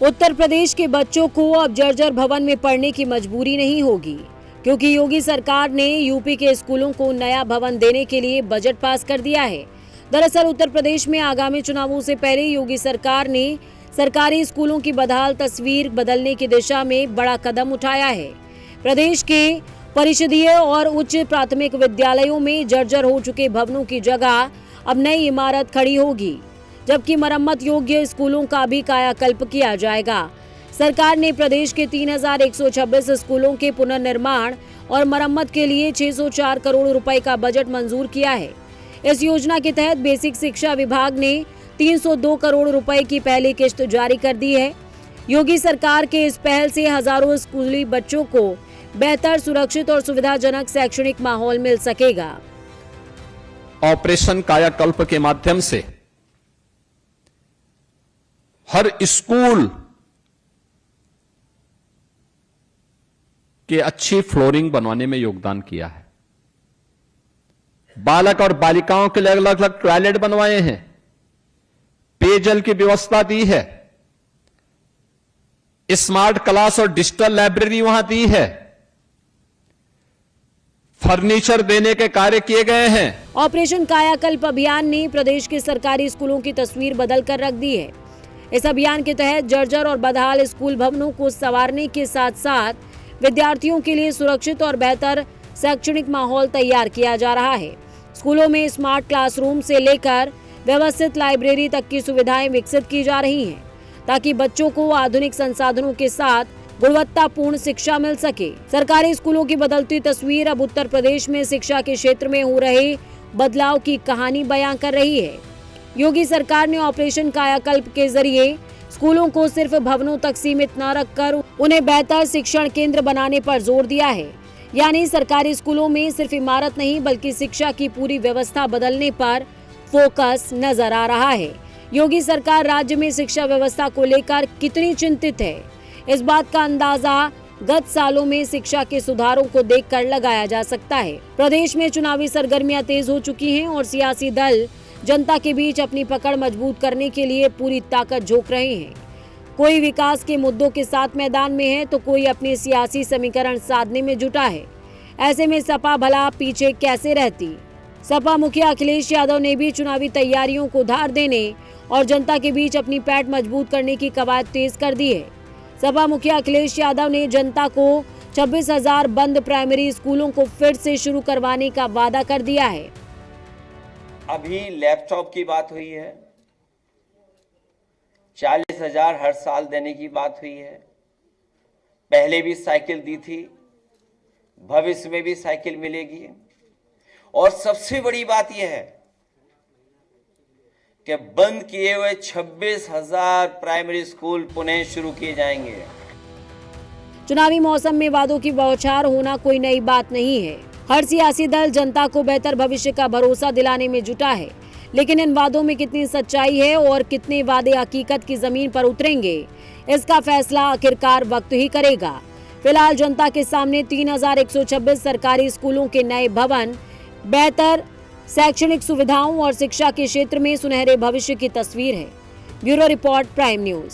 उत्तर प्रदेश के बच्चों को अब जर्जर भवन में पढ़ने की मजबूरी नहीं होगी, क्योंकि योगी सरकार ने यूपी के स्कूलों को नया भवन देने के लिए बजट पास कर दिया है। दरअसल उत्तर प्रदेश में आगामी चुनावों से पहले योगी सरकार ने सरकारी स्कूलों की बदहाल तस्वीर बदलने की दिशा में बड़ा कदम उठाया है। प्रदेश के परिषदीय और उच्च प्राथमिक विद्यालयों में जर्जर हो चुके भवनों की जगह अब नई इमारत खड़ी होगी, जबकि मरम्मत योग्य स्कूलों का भी कायाकल्प किया जाएगा। सरकार ने प्रदेश के 3126 स्कूलों के पुनर्निर्माण और मरम्मत के लिए 604 करोड़ रुपए का बजट मंजूर किया है। इस योजना के तहत बेसिक शिक्षा विभाग ने 302 करोड़ रुपए की पहली किश्त जारी कर दी है। योगी सरकार के इस पहल से हजारों स्कूली बच्चों को बेहतर, सुरक्षित और सुविधाजनक शैक्षणिक माहौल मिल सकेगा। ऑपरेशन कायाकल्प के माध्यम से हर स्कूल के अच्छी फ्लोरिंग बनवाने में योगदान किया है। बालक और बालिकाओं के लिए अलग अलग टॉयलेट बनवाए हैं, पेयजल की व्यवस्था दी है, स्मार्ट क्लास और डिजिटल लाइब्रेरी वहां दी है, फर्नीचर देने के कार्य किए गए हैं। ऑपरेशन कायाकल्प अभियान ने प्रदेश के सरकारी स्कूलों की तस्वीर बदल कर रख दी है। इस अभियान के तहत जर्जर और बदहाल स्कूल भवनों को संवारने के साथ साथ विद्यार्थियों के लिए सुरक्षित और बेहतर शैक्षणिक माहौल तैयार किया जा रहा है। स्कूलों में स्मार्ट क्लासरूम से लेकर व्यवस्थित लाइब्रेरी तक की सुविधाएं विकसित की जा रही हैं, ताकि बच्चों को आधुनिक संसाधनों के साथ गुणवत्तापूर्ण शिक्षा मिल सके। सरकारी स्कूलों की बदलती तस्वीर अब उत्तर प्रदेश में शिक्षा के क्षेत्र में हो रहे बदलाव की कहानी बयां कर रही है। योगी सरकार ने ऑपरेशन कायाकल्प के जरिए स्कूलों को सिर्फ भवनों तक सीमित न रखकर उन्हें बेहतर शिक्षण केंद्र बनाने पर जोर दिया है। यानी सरकारी स्कूलों में सिर्फ इमारत नहीं बल्कि शिक्षा की पूरी व्यवस्था बदलने पर फोकस नजर आ रहा है। योगी सरकार राज्य में शिक्षा व्यवस्था को लेकर कितनी चिंतित है, इस बात का अंदाजा गत सालों में शिक्षा के सुधारों को देखकर लगाया जा सकता है। प्रदेश में चुनावी सरगर्मियां तेज हो चुकी हैं और सियासी दल जनता के बीच अपनी पकड़ मजबूत करने के लिए पूरी ताकत झोंक रहे हैं। कोई विकास के मुद्दों के साथ मैदान में है तो कोई अपने सियासी समीकरण साधने में जुटा है। ऐसे में सपा भला पीछे कैसे रहती। सपा मुखिया अखिलेश यादव ने भी चुनावी तैयारियों को धार देने और जनता के बीच अपनी पैठ मजबूत करने की कवायद तेज कर दी है। सपा मुखिया अखिलेश यादव ने जनता को 26,000 बंद प्राइमरी स्कूलों को फिर से शुरू करवाने का वादा कर दिया है। अभी लैपटॉप की बात हुई है, 40,000 हर साल देने की बात हुई है। पहले भी साइकिल दी थी, भविष्य में भी साइकिल मिलेगी। और सबसे बड़ी बात यह है कि बंद किए हुए 26,000 प्राइमरी स्कूल पुनः शुरू किए जाएंगे। चुनावी मौसम में वादों की बौछार होना कोई नई बात नहीं है। हर सियासी दल जनता को बेहतर भविष्य का भरोसा दिलाने में जुटा है, लेकिन इन वादों में कितनी सच्चाई है और कितने वादे हकीकत की जमीन पर उतरेंगे, इसका फैसला आखिरकार वक्त ही करेगा। फिलहाल जनता के सामने 3126 सरकारी स्कूलों के नए भवन, बेहतर शैक्षणिक सुविधाओं और शिक्षा के क्षेत्र में सुनहरे भविष्य की तस्वीर है। Bureau report, prime news.